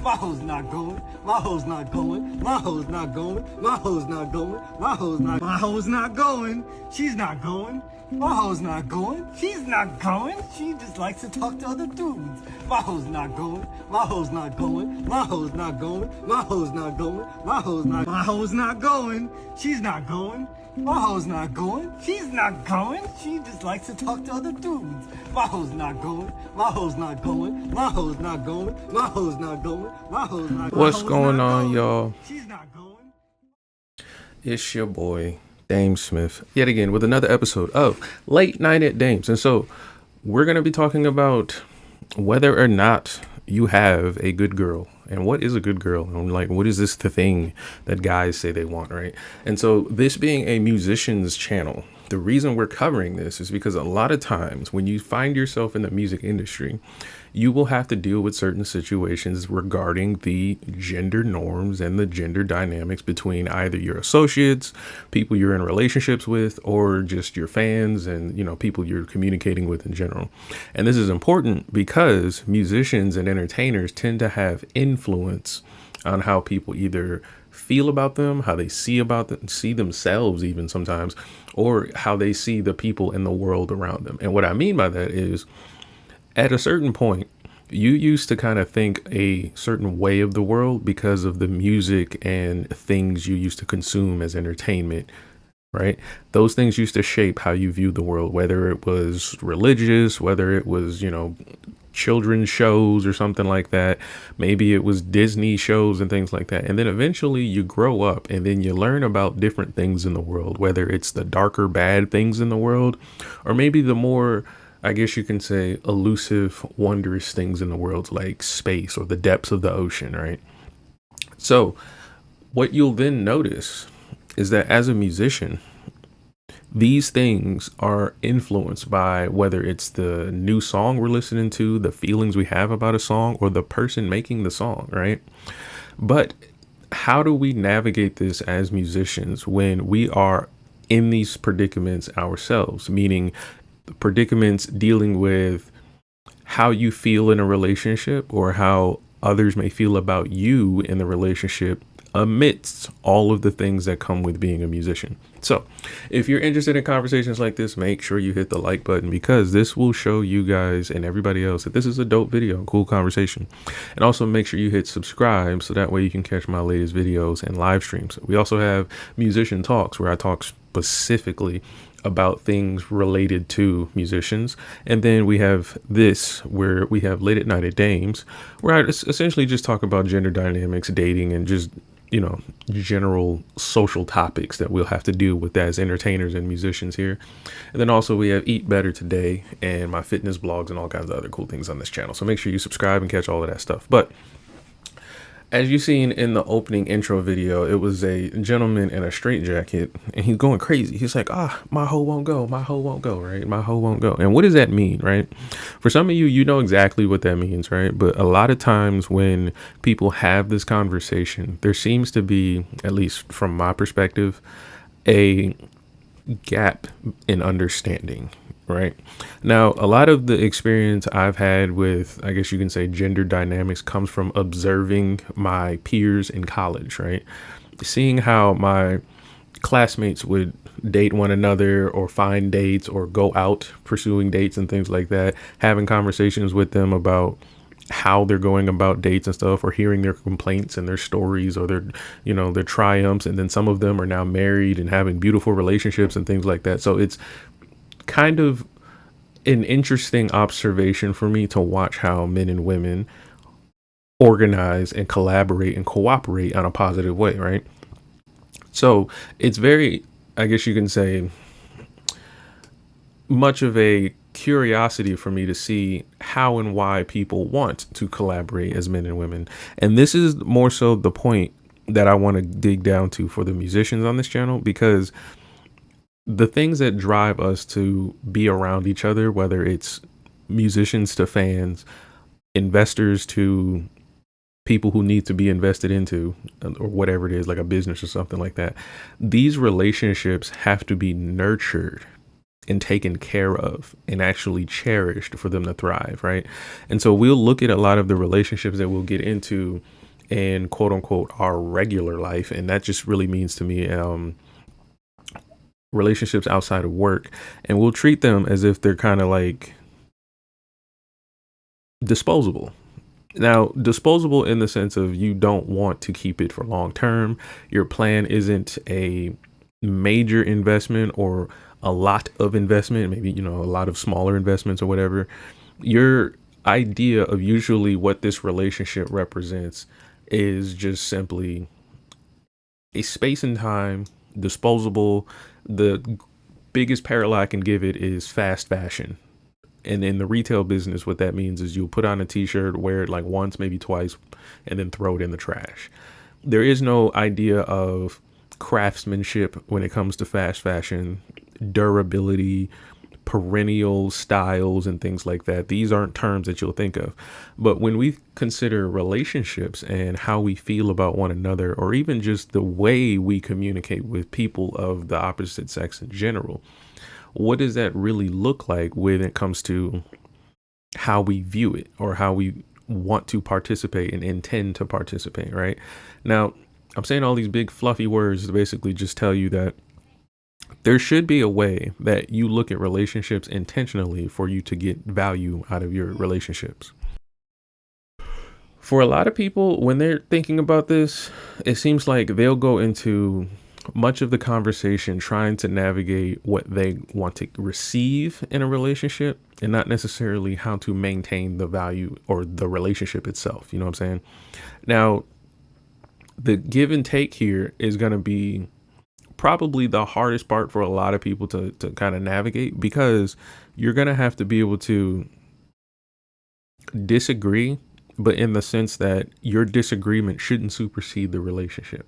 My hoe's not going. My hoe's not going. My hoe's not going. My hoe's not going. My hoe's not. My hoe's not going. She's not going. My hoe's not going. She's not going. She just likes to talk to other dudes. My hoe's not going. My hoe's not going. My hoe's not going. My hoe's not going. My hoe's not. My hoe's not going. She's not going. My hoe's not going. She's not going. She just likes to talk to other dudes. My hoe's not going. My hoe's not going. My hoe's not going. My hoe's not going. My hoe's not. What's going on, y'all? She's not going. It's your boy DameSmiff yet again with another episode of Late Night at Dames. And so we're going to be talking about whether or not you have a good girl. And what is a good girl? And like, what is this the thing that guys say they want, right? And so this being a musician's channel, the reason we're covering this is because a lot of times when you find yourself in the music industry, you will have to deal with certain situations regarding the gender norms and the gender dynamics between either your associates, people you're in relationships with, or just your fans and, you know, people you're communicating with in general. And this is important because musicians and entertainers tend to have influence on how people either feel about them, how they see themselves even sometimes, or how they see the people in the world around them. And what I mean by that is, at a certain point, you used to kind of think a certain way of the world because of the music and things you used to consume as entertainment, right? Those things used to shape how you viewed the world, whether it was religious, whether it was, you know, children's shows or something like that. Maybe it was Disney shows and things like that. And then eventually you grow up and then you learn about different things in the world, whether it's the darker, bad things in the world, or maybe the more, I guess you can say, elusive, wondrous things in the world, like space or the depths of the ocean, right? So what you'll then notice is that as a musician, these things are influenced by whether it's the new song we're listening to, the feelings we have about a song, or the person making the song, right? But how do we navigate this as musicians when we are in these predicaments ourselves? Meaning predicaments dealing with how you feel in a relationship or how others may feel about you in the relationship amidst all of the things that come with being a musician. So if you're interested in conversations like this, make sure you hit the like button, because this will show you guys and everybody else that this is a dope video, cool conversation. And also make sure you hit subscribe so that way you can catch my latest videos and live streams. We also have musician talks where I talk specifically about things related to musicians. And then we have this where we have Late at Night at Dames, where I essentially just talk about gender dynamics, dating, and just, you know, general social topics that we'll have to deal with as entertainers and musicians here. And then also we have Eat Better Today and my fitness blogs and all kinds of other cool things on this channel. So make sure you subscribe and catch all of that stuff. But as you've seen in the opening intro video, it was a gentleman in a straitjacket and he's going crazy. He's like, my hoe won't go. My hoe won't go, right? My hoe won't go. And what does that mean, right? For some of you, you know exactly what that means, right? But a lot of times when people have this conversation, there seems to be, at least from my perspective, a gap in understanding. Right now, a lot of the experience I've had with, I guess you can say, gender dynamics comes from observing my peers in college, right? Seeing how my classmates would date one another or find dates or go out pursuing dates and things like that, having conversations with them about how they're going about dates and stuff, or hearing their complaints and their stories or their, you know, their triumphs. And then some of them are now married and having beautiful relationships and things like that. So it's kind of an interesting observation for me to watch how men and women organize and collaborate and cooperate on a positive way, right? So it's very, I guess you can say, much of a curiosity for me to see how and why people want to collaborate as men and women. And this is more so the point that I want to dig down to for the musicians on this channel, because the things that drive us to be around each other, whether it's musicians to fans, investors to people who need to be invested into, or whatever it is, like a business or something like that, these relationships have to be nurtured and taken care of and actually cherished for them to thrive, right? And so we'll look at a lot of the relationships that we'll get into in quote unquote our regular life, and that just really means to me relationships outside of work, and we'll treat them as if they're kind of like disposable. Now, disposable in the sense of you don't want to keep it for long term. Your plan isn't a major investment or a lot of investment, maybe, you know, a lot of smaller investments or whatever. Your idea of usually what this relationship represents is just simply a space and time, disposable. The biggest parallel I can give it is fast fashion. And in the retail business, what that means is you'll put on a t-shirt, wear it like once, maybe twice, and then throw it in the trash. There is no idea of craftsmanship when it comes to fast fashion, durability, perennial styles, and things like that. These aren't terms that you'll think of. But when we consider relationships and how we feel about one another, or even just the way we communicate with people of the opposite sex in general, what does that really look like when it comes to how we view it or how we want to participate and intend to participate, right? Now, I'm saying all these big fluffy words to basically just tell you that there should be a way that you look at relationships intentionally for you to get value out of your relationships. For a lot of people, when they're thinking about this, it seems like they'll go into much of the conversation trying to navigate what they want to receive in a relationship and not necessarily how to maintain the value or the relationship itself. You know what I'm saying? Now, the give and take here is going to be probably the hardest part for a lot of people to kind of navigate, because you're going to have to be able to disagree, but in the sense that your disagreement shouldn't supersede the relationship.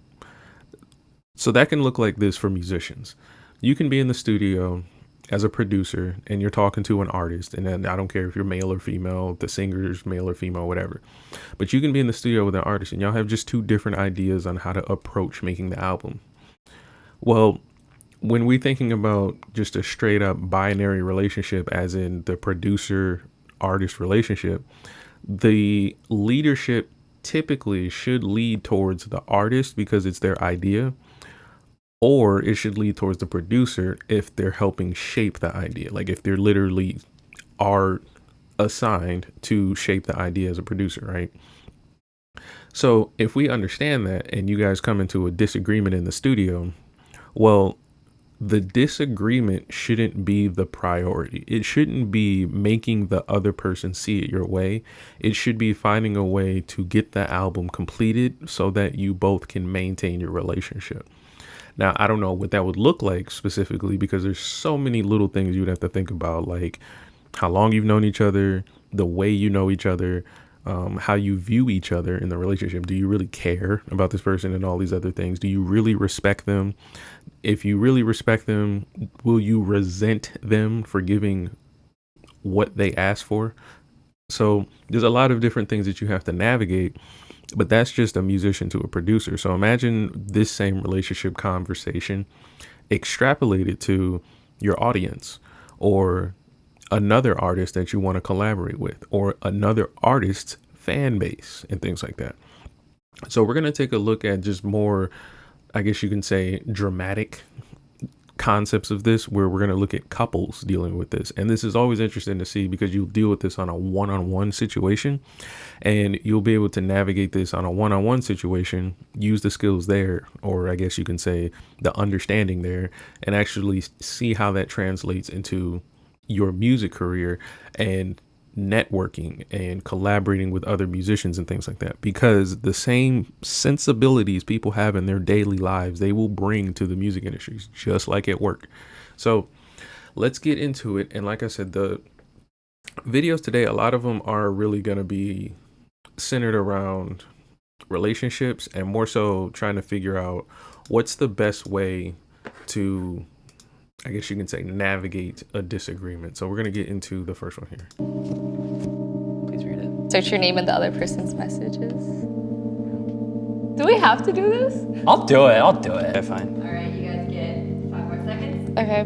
So that can look like this for musicians. You can be in the studio as a producer and you're talking to an artist, and then I don't care if you're male or female, the singer's male or female, whatever. But you can be in the studio with an artist and y'all have just two different ideas on how to approach making the album. Well, when we're thinking about just a straight up binary relationship, as in the producer artist relationship, the leadership typically should lead towards the artist because it's their idea, or it should lead towards the producer if they're helping shape the idea. Like if they're literally are assigned to shape the idea as a producer, right? So if we understand that and you guys come into a disagreement in the studio, well, the disagreement shouldn't be the priority. It shouldn't be making the other person see it your way. It should be finding a way to get the album completed so that you both can maintain your relationship. Now, I don't know what that would look like specifically, because there's so many little things you'd have to think about, like how long you've known each other, the way you know each other, how you view each other in the relationship. Do you really care about this person and all these other things? Do you really respect them? If you really respect them, will you resent them for giving what they asked for? So there's a lot of different things that you have to navigate, but that's just a musician to a producer. So imagine this same relationship conversation extrapolated to your audience, or another artist that you want to collaborate with, or another artist's fan base and things like that. So we're going to take a look at just more, I guess you can say, dramatic concepts of this, where we're going to look at couples dealing with this. And this is always interesting to see, because you'll deal with this on a one-on-one situation, and you'll be able to navigate this on a one-on-one situation, use the skills there, or I guess you can say the understanding there, and actually see how that translates into your music career and networking and collaborating with other musicians and things like that, because the same sensibilities people have in their daily lives, they will bring to the music industries, just like at work. So let's get into it. And like I said, the videos today, a lot of them are really going to be centered around relationships, and more so trying to figure out what's the best way to, I guess you can say, navigate a disagreement. So we're going to get into the first one here. Please read it. Search your name in the other person's messages. Do we have to do this? I'll do it. Okay, fine. All right, you guys get 5 more seconds. Okay.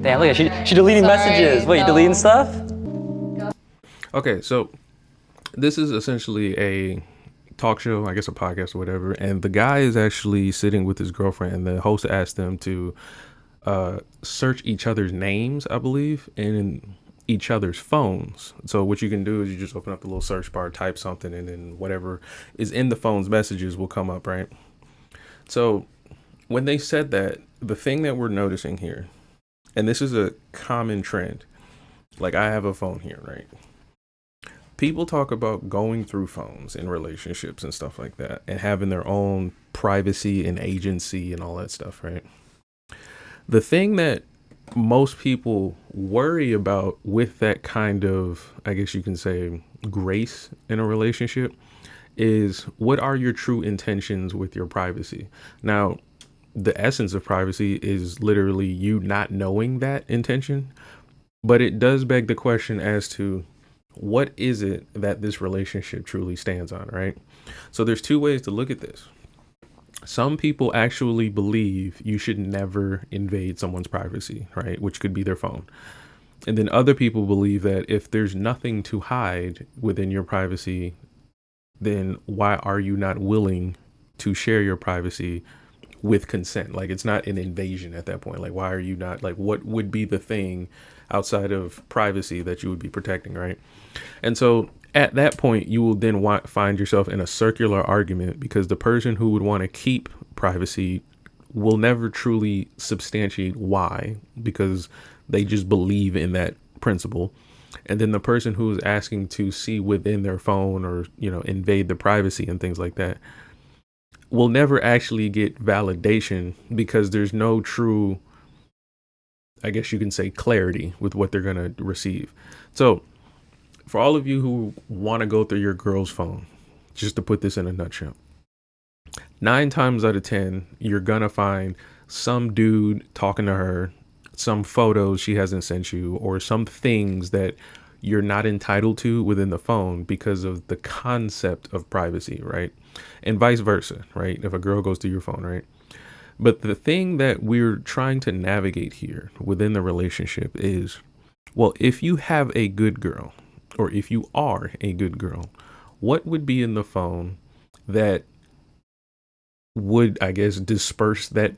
Damn, look at she deleting Sorry, messages. Wait, you no. deleting stuff? Okay, so this is essentially a talk show, I guess a podcast or whatever, and the guy is actually sitting with his girlfriend, and the host asked them to search each other's names, I believe, in each other's phones. So what you can do is you just open up the little search bar, type something, and then whatever is in the phone's messages will come up, right? So when they said that, the thing that we're noticing here, and this is a common trend, like I have a phone here, right? People talk about going through phones in relationships and stuff like that and having their own privacy and agency and all that stuff, right? The thing that most people worry about with that kind of, I guess you can say, grace in a relationship is what are your true intentions with your privacy? Now, the essence of privacy is literally you not knowing that intention, but it does beg the question as to what is it that this relationship truly stands on, right? So there's two ways to look at this. Some people actually believe you should never invade someone's privacy, right? Which could be their phone. And then other people believe that if there's nothing to hide within your privacy, then why are you not willing to share your privacy with consent? Like it's not an invasion at that point. Like why are you not, like what would be the thing outside of privacy that you would be protecting, right? And so at that point, you will then find yourself in a circular argument because the person who would want to keep privacy will never truly substantiate why, because they just believe in that principle. And then the person who is asking to see within their phone or, you know, invade the privacy and things like that will never actually get validation because there's no true, I guess you can say, clarity with what they're going to receive. So for all of you who want to go through your girl's phone, just to put this in a nutshell, 9 times out of 10, you're going to find some dude talking to her, some photos she hasn't sent you, or some things that you're not entitled to within the phone because of the concept of privacy, right? And vice versa, right? If a girl goes through your phone, right? But the thing that we're trying to navigate here within the relationship is, well, if you have a good girl, or if you are a good girl, what would be in the phone that would, I guess, disperse that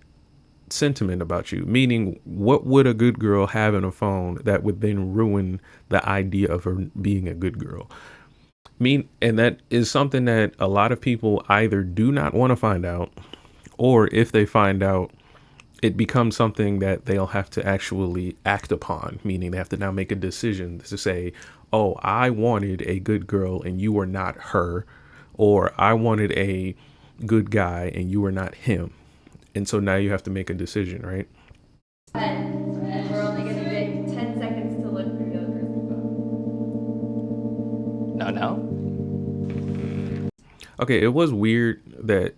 sentiment about you? Meaning, what would a good girl have in a phone that would then ruin the idea of her being a good girl? And that is something that a lot of people either do not want to find out, or if they find out, it becomes something that they'll have to actually act upon, meaning they have to now make a decision to say, oh, I wanted a good girl and you were not her, or I wanted a good guy and you were not him. And so now you have to make a decision, right? And we're only going to get 10 seconds to look through the other person's phone. No. Okay, it was weird that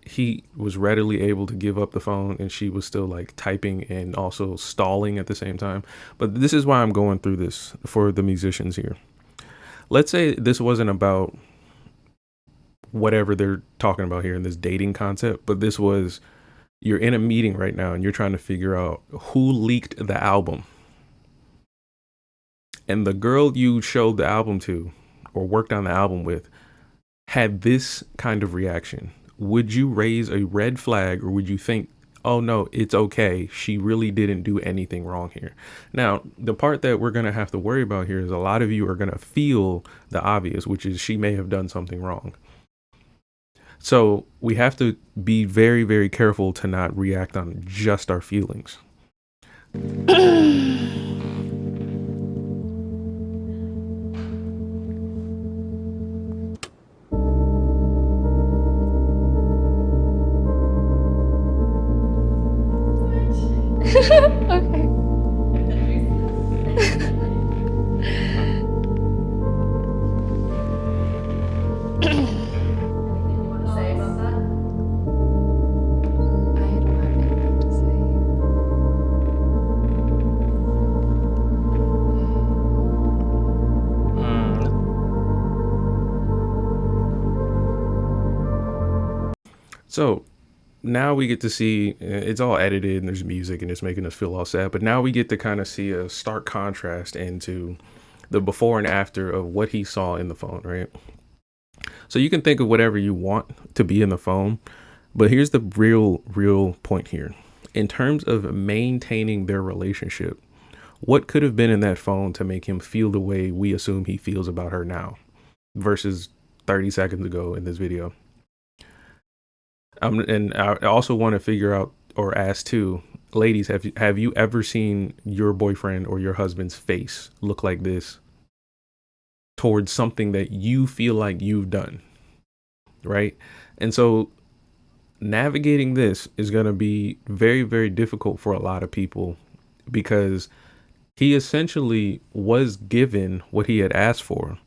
he was readily able to give up the phone and she was still like typing and also stalling at the same time. But this is why I'm going through this for the musicians here. Let's say this wasn't about whatever they're talking about here in this dating concept, but this was, you're in a meeting right now and you're trying to figure out who leaked the album. And the girl you showed the album to or worked on the album with had this kind of reaction. Would you raise a red flag, or would you think, oh no, it's okay, she really didn't do anything wrong here? Now, the part that we're going to have to worry about here is a lot of you are going to feel the obvious, which is she may have done something wrong. So we have to be very, very careful to not react on just our feelings. Okay. Say about that? I don't have anything to say. So now we get to see, it's all edited and there's music and it's making us feel all sad, but now we get to kind of see a stark contrast into the before and after of what he saw in the phone, right? So you can think of whatever you want to be in the phone, but here's the real point here. In terms of maintaining their relationship, what could have been in that phone to make him feel the way we assume he feels about her now versus 30 seconds ago in this video? And I also want to figure out or ask too, ladies, have you ever seen your boyfriend or your husband's face look like this towards something that you feel like you've done, right? And so navigating this is going to be very difficult for a lot of people because he essentially was given what he had asked for.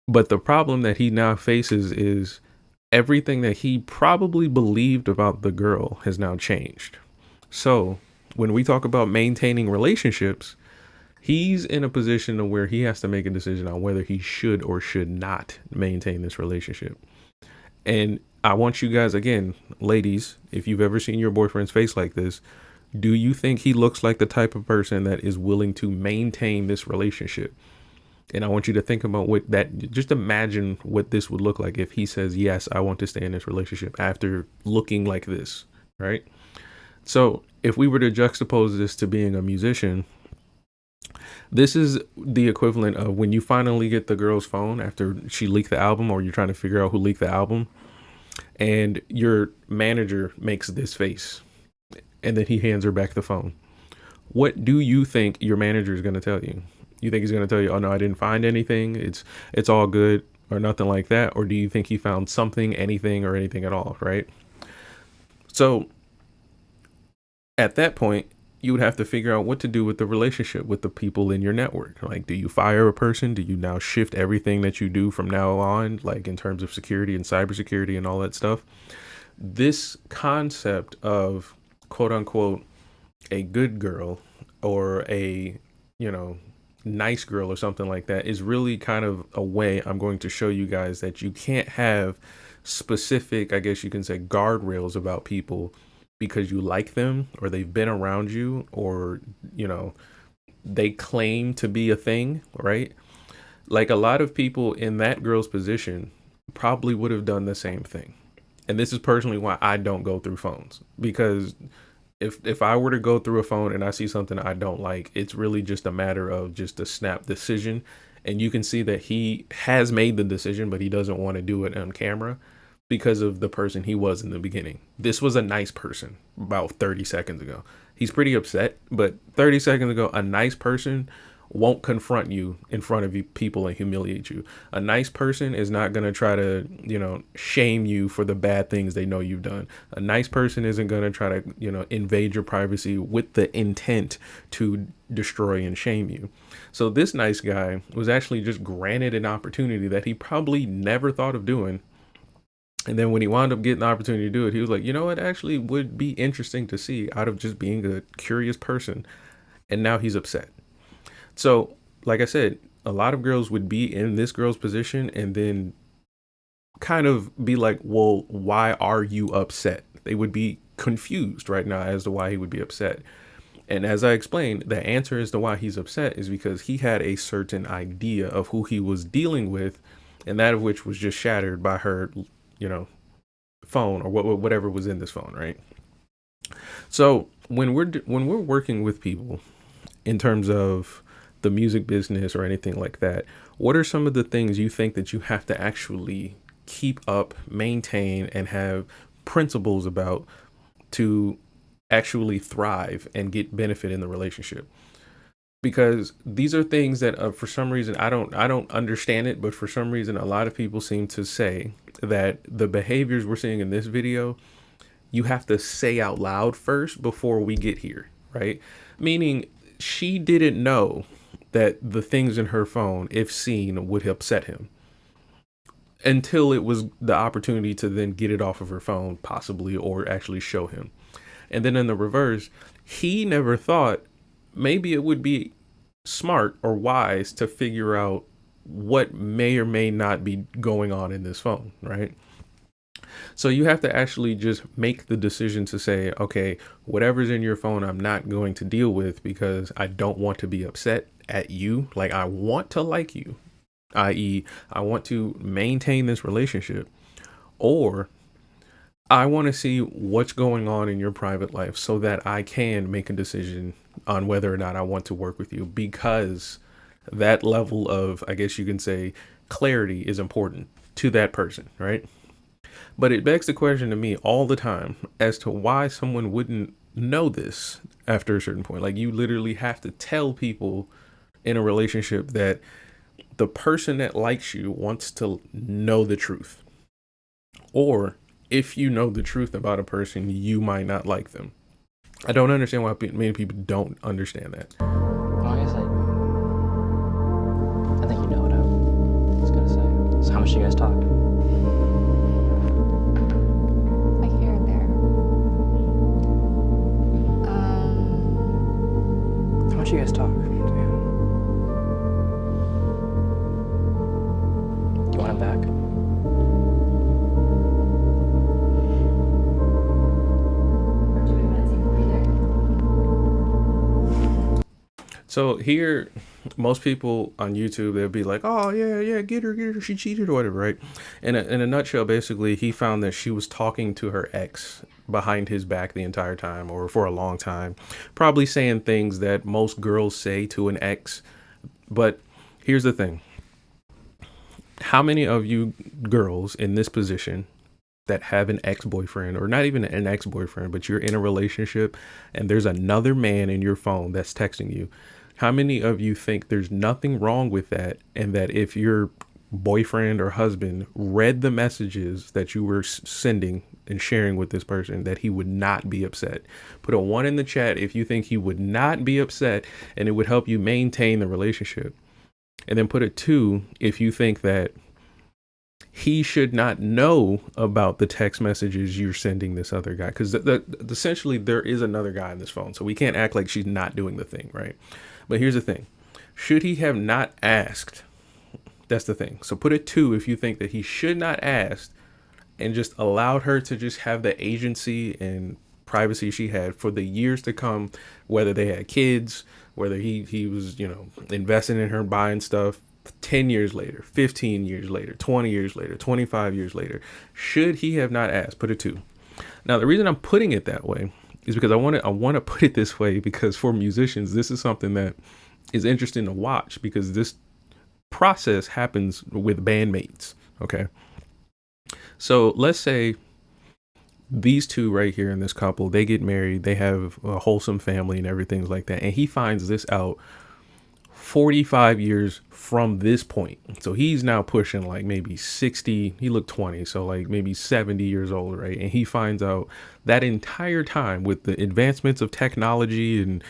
But the problem that he now faces is everything that he probably believed about the girl has now changed. So when we talk about maintaining relationships, he's in a position where he has to make a decision on whether he should or should not maintain this relationship. And I want you guys, again, ladies, if you've ever seen your boyfriend's face like this, do you think he looks like the type of person that is willing to maintain this relationship? And I want you to think about what that, just imagine what this would look like if he says, yes, I want to stay in this relationship after looking like this, right? So if we were to juxtapose this to being a musician, this is the equivalent of when you finally get the girl's phone after she leaked the album, or you're trying to figure out who leaked the album, and your manager makes this face and then he hands her back the phone. What do you think your manager is going to tell you? You think he's going to tell you, oh no, I didn't find anything, it's all good, or nothing like that? Or do you think he found something, anything, or anything at all, right? So at that point, you would have to figure out what to do with the relationship with the people in your network. Like, do you fire a person? Do you now shift everything that you do from now on, like in terms of security and cybersecurity and all that stuff? This concept of quote unquote a good girl or a, nice girl or something like that is really kind of a way I'm going to show you guys that you can't have specific, I guess you can say, guardrails about people because you like them or they've been around you or, they claim to be a thing, right? Like a lot of people in that girl's position probably would have done the same thing. And this is personally why I don't go through phones, because if I were to go through a phone and I see something I don't like, it's really just a matter of just a snap decision. And you can see that he has made the decision, but he doesn't want to do it on camera because of the person he was in the beginning. This was a nice person about 30 seconds ago. He's pretty upset, but 30 seconds ago, a nice person won't confront you in front of you people and humiliate you. A nice person is not going to try to, shame you for the bad things they know you've done. A nice person isn't going to try to, invade your privacy with the intent to destroy and shame you. So this nice guy was actually just granted an opportunity that he probably never thought of doing. And then when he wound up getting the opportunity to do it, he was like, you know what, actually would be interesting to see out of just being a curious person. And now he's upset. So, like I said, a lot of girls would be in this girl's position and then kind of be like, well, why are you upset? They would be confused right now as to why he would be upset. And as I explained, the answer as to why he's upset is because he had a certain idea of who he was dealing with, and that of which was just shattered by her, phone or whatever was in this phone, right? So when we're working with people in terms of the music business or anything like that, what are some of the things you think that you have to actually keep up, maintain, and have principles about to actually thrive and get benefit in the relationship? Because these are things that for some reason I don't understand it, but for some reason a lot of people seem to say that the behaviors we're seeing in this video, you have to say out loud first before we get here, right? Meaning she didn't know that the things in her phone, if seen, would upset him until it was the opportunity to then get it off of her phone, possibly, or actually show him. And then in the reverse, he never thought maybe it would be smart or wise to figure out what may or may not be going on in this phone, right? So you have to actually just make the decision to say, okay, whatever's in your phone, I'm not going to deal with because I don't want to be upset at you. Like, I want to like you, i.e., I want to maintain this relationship, or I want to see what's going on in your private life so that I can make a decision on whether or not I want to work with you, because that level of, I guess you can say, clarity is important to that person, right? But it begs the question to me all the time as to why someone wouldn't know this after a certain point. Like, you literally have to tell people in a relationship that the person that likes you wants to know the truth. Or if you know the truth about a person, you might not like them. I don't understand why many people don't understand that. Well, I guess I think you know what I was gonna say. So how much do you guys talk? Like here and there. How much do you guys talk? Do you want him back? Do we want to take a breather? So here, most people on YouTube, they'll be like, oh, yeah, get her, she cheated or whatever, right? In a nutshell, basically, he found that she was talking to her ex behind his back the entire time, or for a long time, probably saying things that most girls say to an ex. But here's the thing. How many of you girls in this position that have an ex-boyfriend, or not even an ex-boyfriend, but you're in a relationship and there's another man in your phone that's texting you, how many of you think there's nothing wrong with that, and that if your boyfriend or husband read the messages that you were sending and sharing with this person, that he would not be upset? Put a 1 in the chat if you think he would not be upset and it would help you maintain the relationship. And then put a 2 if you think that he should not know about the text messages you're sending this other guy. Because essentially there is another guy on this phone. So we can't act like she's not doing the thing, right? But here's the thing. Should he have not asked? That's the thing. So put a 2 if you think that he should not ask and just allowed her to just have the agency and privacy she had for the years to come, whether they had kids, whether he was, investing in her, buying stuff 10 years later, 15 years later, 20 years later, 25 years later. Should he have not asked? Put a 2. Now, the reason I'm putting it that way is because I want to put it this way, because for musicians, this is something that is interesting to watch, because this process happens with bandmates. Okay. So let's say these two right here in this couple, they get married, they have a wholesome family and everything's like that. And he finds this out 45 years from this point. So he's now pushing like maybe 60, he looked 20, so like maybe 70 years old, right? And he finds out that entire time, with the advancements of technology and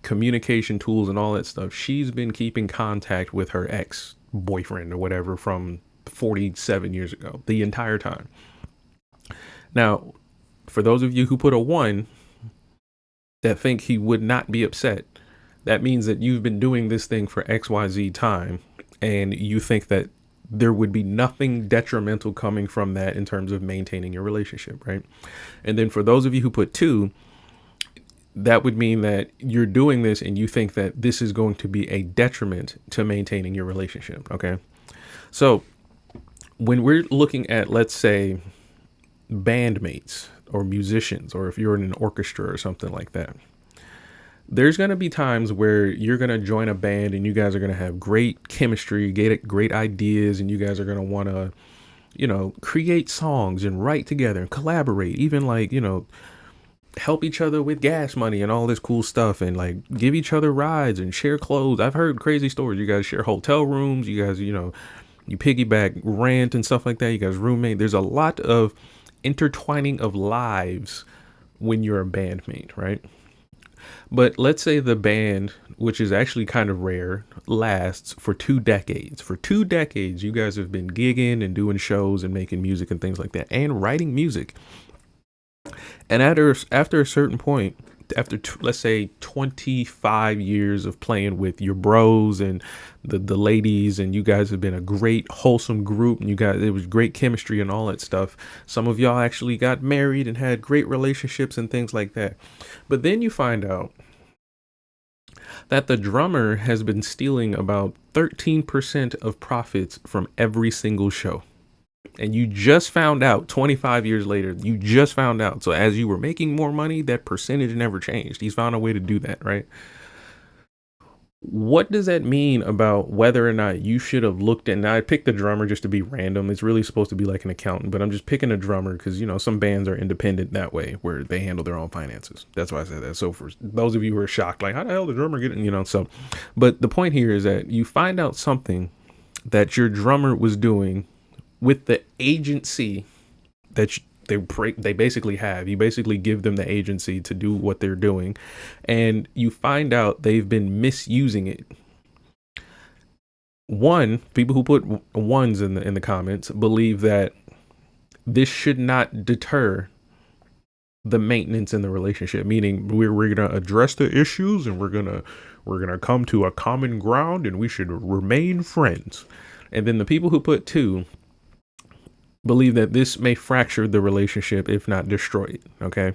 communication tools and all that stuff, she's been keeping contact with her ex-boyfriend or whatever from 47 years ago, the entire time. Now, for those of you who put a 1 that think he would not be upset, that means that you've been doing this thing for XYZ time, and you think that there would be nothing detrimental coming from that in terms of maintaining your relationship, right? And then for those of you who put 2, that would mean that you're doing this and you think that this is going to be a detriment to maintaining your relationship, okay? So when we're looking at, let's say, bandmates or musicians, or if you're in an orchestra or something like that, there's going to be times where you're going to join a band and you guys are going to have great chemistry, get great ideas, and you guys are going to want to, create songs and write together and collaborate, even like, help each other with gas money and all this cool stuff, and like give each other rides and share clothes. I've heard crazy stories. You guys share hotel rooms. You guys, you piggyback rent and stuff like that. You guys roommate. There's a lot of intertwining of lives when you're a bandmate, right? But let's say the band, which is actually kind of rare, lasts for 2 decades. For 2 decades, you guys have been gigging and doing shows and making music and things like that, and writing music. And after a certain point, let's say 25 years of playing with your bros and the ladies, and you guys have been a great wholesome group, and it was great chemistry and all that stuff. Some of y'all actually got married and had great relationships and things like that. But then you find out that the drummer has been stealing about 13% of profits from every single show. And you just found out 25 years later, you just found out. So as you were making more money, that percentage never changed. He's found a way to do that, right? What does that mean about whether or not you should have looked at, now I picked the drummer just to be random. It's really supposed to be like an accountant, but I'm just picking a drummer because, you know, some bands are independent that way where they handle their own finances. That's why I said that. So for those of you who are shocked, like, how the hell the drummer get it? You know, so, but the point here is that you find out something that your drummer was doing with the agency that they basically have. You basically give them the agency to do what they're doing, and you find out they've been misusing it. People who put ones in the comments believe that this should not deter the maintenance in the relationship, meaning we're going to address the issues and we're going to come to a common ground and we should remain friends. And then the people who put two believe that this may fracture the relationship, if not destroy it. Okay.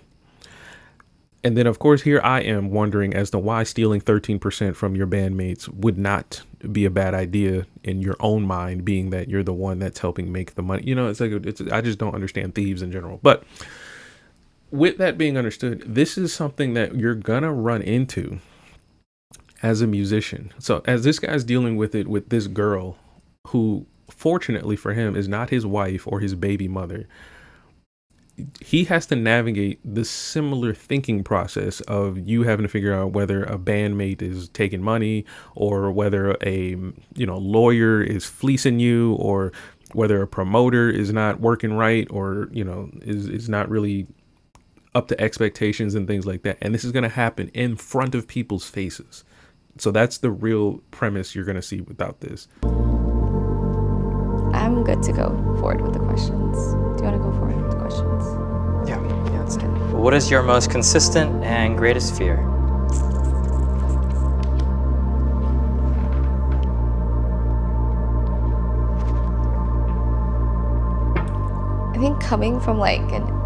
And then, of course, here I am wondering as to why stealing 13% from your bandmates would not be a bad idea in your own mind, being that you're the one that's helping make the money. You know, I just don't understand thieves in general. But with that being understood, this is something that you're going to run into as a musician. So as this guy's dealing with it with this girl who, fortunately for him, is not his wife or his baby mother, he has to navigate the similar thinking process of you having to figure out whether a bandmate is taking money, or whether a lawyer is fleecing you, or whether a promoter is not working right, or is not really up to expectations and things like that. And this is going to happen in front of people's faces. So that's the real premise you're going to see without this. I'm good to go forward with the questions. Do you want to go forward with the questions? Yeah, that's it. What is your most consistent and greatest fear? I think coming from like an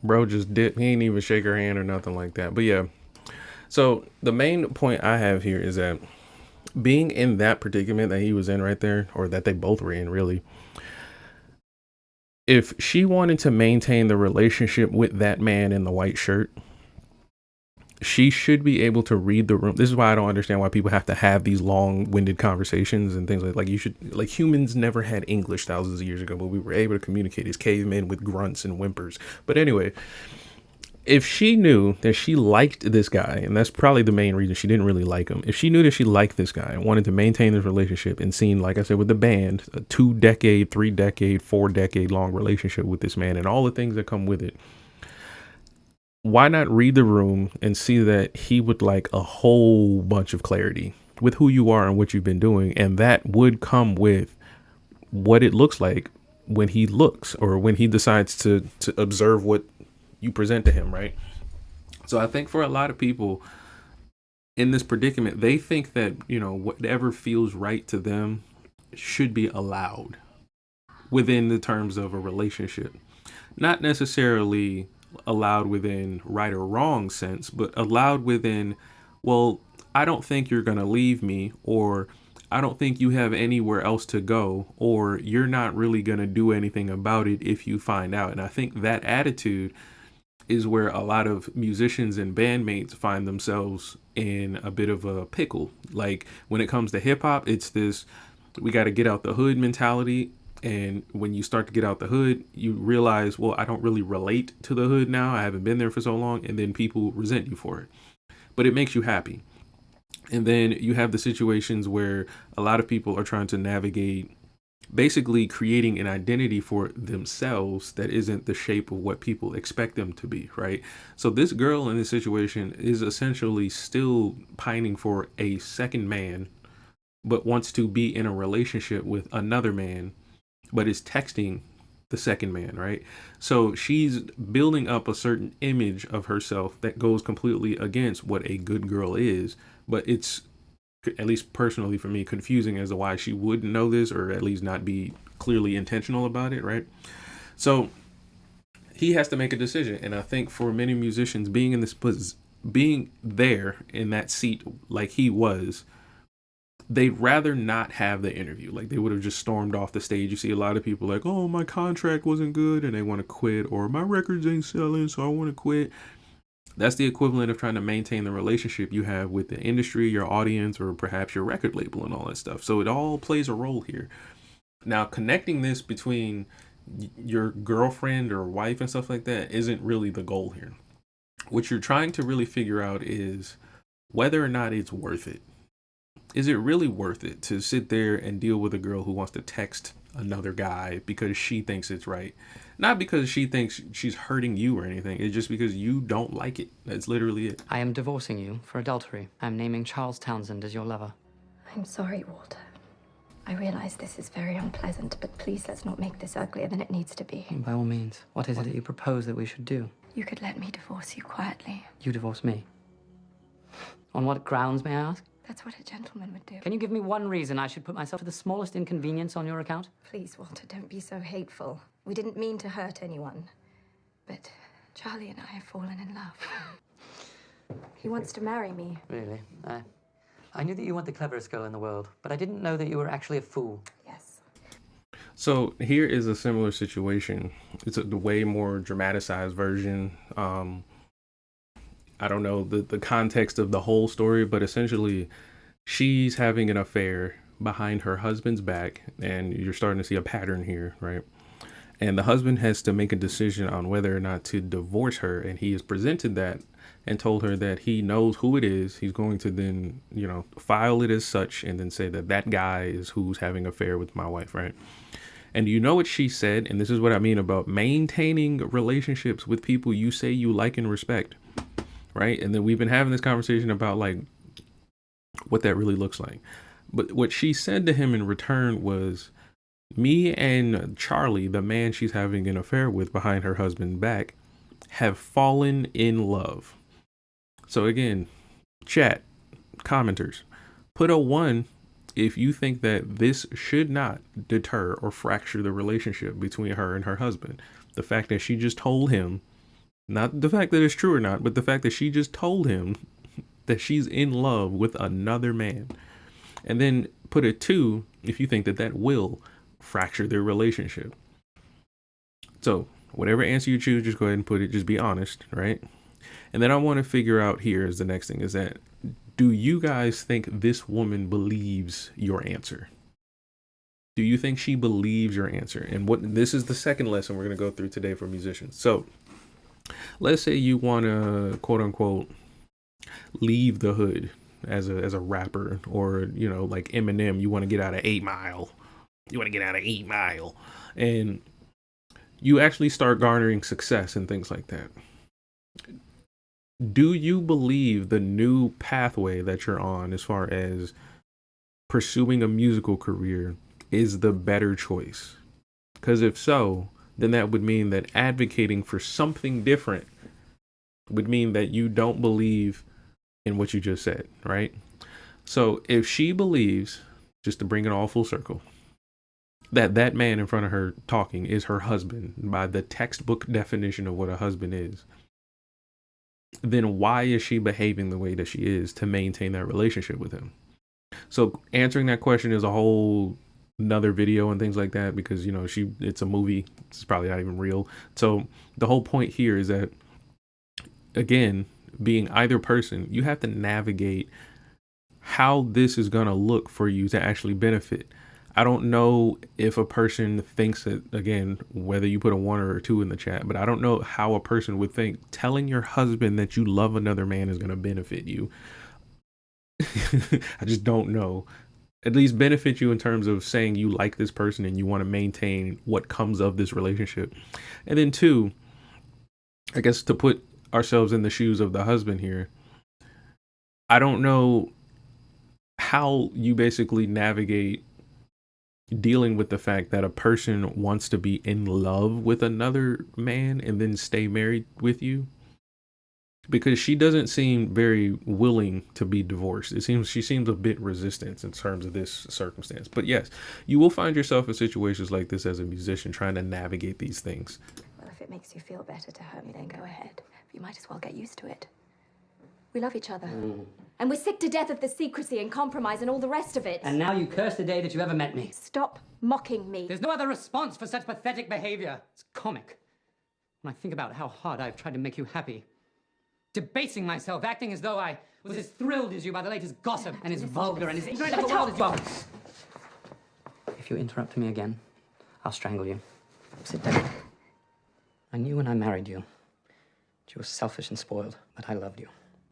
Bro just dipped. He ain't even shake her hand or nothing like that. But yeah, so the main point I have here is that being in that predicament that he was in right there, or that they both were in, really, if she wanted to maintain the relationship with that man in the white shirt, she should be able to read the room. This is why I don't understand why people have to have these long-winded conversations and things like you should, like, humans never had English thousands of years ago, but we were able to communicate as cavemen with grunts and whimpers. But anyway, if she knew that she liked this guy, and that's probably the main reason she didn't really like him, if she knew that she liked this guy and wanted to maintain this relationship and seen, like I said, with the band, a 2-decade, 3-decade, 4-decade long relationship with this man and all the things that come with it, why not read the room and see that he would like a whole bunch of clarity with who you are and what you've been doing? And that would come with what it looks like when he looks, or when he decides to observe what you present to him, right? So I think for a lot of people in this predicament, they think that, whatever feels right to them should be allowed within the terms of a relationship. Not necessarily allowed within right or wrong sense, but allowed within, well, I don't think you're going to leave me, or I don't think you have anywhere else to go, or you're not really going to do anything about it if you find out. And I think that attitude is where a lot of musicians and bandmates find themselves in a bit of a pickle. Like when it comes to hip hop, it's this, we got to get out the hood mentality. And when you start to get out the hood, you realize, well, I don't really relate to the hood now. I haven't been there for so long. And then people resent you for it. But it makes you happy. And then you have the situations where a lot of people are trying to navigate basically creating an identity for themselves that isn't the shape of what people expect them to be, right? So this girl in this situation is essentially still pining for a second man, but wants to be in a relationship with another man, but is texting the second man, right? So she's building up a certain image of herself that goes completely against what a good girl is, but it's, at least personally for me, confusing as to why she wouldn't know this, or at least not be clearly intentional about it, right? So he has to make a decision, and I think for many musicians, being in this being there in that seat like he was, they'd rather not have the interview. Like, they would have just stormed off the stage. You see a lot of people like, oh, my contract wasn't good, and they want to quit, or my records ain't selling, so I want to quit. That's the equivalent of trying to maintain the relationship you have with the industry, your audience, or perhaps your record label and all that stuff. So it all plays a role here. Now, connecting this between your girlfriend or wife and stuff like that isn't really the goal here. What you're trying to really figure out is whether or not it's worth it. Is it really worth it to sit there and deal with a girl who wants to text another guy because she thinks it's right? Not because she thinks she's hurting you or anything. It's just because you don't like it. That's literally it. I am divorcing you for adultery. I'm naming Charles Townsend as your lover. I'm sorry, Walter. I realize this is very unpleasant, but please let's not make this uglier than it needs to be. By all means. What is it that you propose that we should do? You could let me divorce you quietly. You divorce me? On what grounds, may I ask? That's what a gentleman would do. Can you give me one reason I should put myself to the smallest inconvenience on your account? Please, Walter, don't be so hateful. We didn't mean to hurt anyone. But Charlie and I have fallen in love. He wants to marry me. Really? I knew that you weren't the cleverest girl in the world, but I didn't know that you were actually a fool. Yes. So here is a similar situation. It's the way more dramatized version. I don't know the context of the whole story, but essentially she's having an affair behind her husband's back, and you're starting to see a pattern here, right? And the husband has to make a decision on whether or not to divorce her, and he has presented that and told her that he knows who it is. He's going to then, file it as such and then say that that guy is who's having an affair with my wife, right? And you know what she said, and this is what I mean about maintaining relationships with people you say you like and respect, right? And then we've been having this conversation about like what that really looks like. But what she said to him in return was, me and Charlie, the man she's having an affair with behind her husband's back, have fallen in love. So again, chat, commenters, put a 1 if you think that this should not deter or fracture the relationship between her and her husband. The fact that she just told him, not the fact that it's true or not, but the fact that she just told him that she's in love with another man. And then put a 2 if you think that that will fracture their relationship. So whatever answer you choose, just go ahead and put it. Just be honest, right? And then I want to figure out here is the next thing is that, do you guys think this woman believes your answer? Do you think she believes your answer? And this is the second lesson we're going to go through today for musicians. So let's say you want to quote unquote leave the hood as a rapper, or like Eminem, you want to get out of 8 Mile. You want to get out of 8 Mile, and you actually start garnering success and things like that. Do you believe the new pathway that you're on as far as pursuing a musical career is the better choice? Because if so, then that would mean that advocating for something different would mean that you don't believe in what you just said, right? So if she believes, just to bring it all full circle, that man in front of her talking is her husband by the textbook definition of what a husband is, then why is she behaving the way that she is to maintain that relationship with him? So answering that question is a whole another video and things like that, because it's a movie. It's probably not even real. So the whole point here is that, again, being either person, you have to navigate how this is going to look for you to actually benefit. I don't know if a person thinks that, again, whether you put a 1 or a 2 in the chat, but I don't know how a person would think telling your husband that you love another man is going to benefit you. I just don't know. at least benefit you in terms of saying you like this person and you want to maintain what comes of this relationship. And then two, I guess to put ourselves in the shoes of the husband here, I don't know how you basically navigate dealing with the fact that a person wants to be in love with another man and then stay married with you, because she doesn't seem very willing to be divorced. She seems a bit resistant in terms of this circumstance. But yes, you will find yourself in situations like this as a musician trying to navigate these things. Well, if it makes you feel better to hurt me, then go ahead. You might as well get used to it. We love each other. And we're sick to death of the secrecy and compromise and all the rest of it. And now you curse the day that you ever met me. Stop mocking me. There's no other response for such pathetic behavior. It's comic. When I think about how hard I've tried to make you happy, debasing myself, acting as though I was as thrilled as you by the latest gossip and as vulgar and as ignorant of the world as you. If you interrupt me again, I'll strangle you. Sit down. I knew when I married you that you were selfish and spoiled, but I loved you.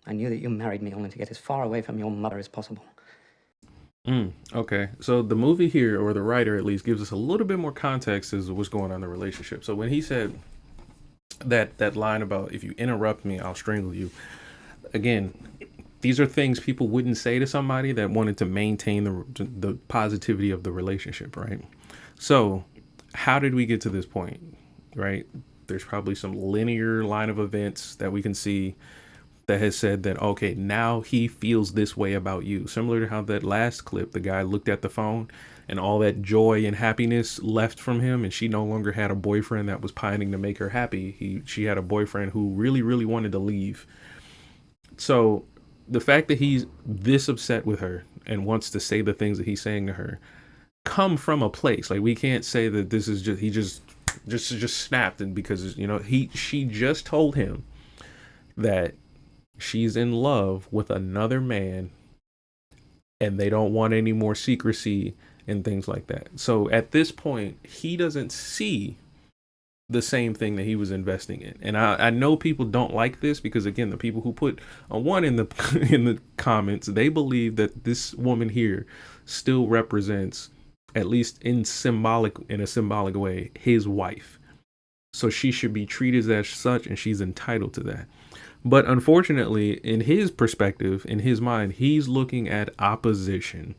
I knew that you married me only to get as far away from your mother as possible. Okay, so the movie here, or the writer at least, gives us a little bit more context as to what's going on in the relationship. So when he said that line about, if you interrupt me, I'll strangle you, again, these are things people wouldn't say to somebody that wanted to maintain the positivity of the relationship, right? So how did we get to this point, right? There's probably some linear line of events that we can see that has said that, okay, now he feels this way about you. Similar to how that last clip, the guy looked at the phone and all that joy and happiness left from him, and she no longer had a boyfriend that was pining to make her happy. She had a boyfriend who really, really wanted to leave. So the fact that he's this upset with her and wants to say the things that he's saying to her come from a place. Like, we can't say that this is just, he just snapped, and because, you know, she just told him that she's in love with another man and they don't want any more secrecy and things like that. So at this point, he doesn't see the same thing that he was investing in. And I know people don't like this because, again, the people who put a one in the in the comments, they believe that this woman here still represents, at least in a symbolic way, his wife. So she should be treated as such, and she's entitled to that. But unfortunately, in his perspective, in his mind, he's looking at opposition.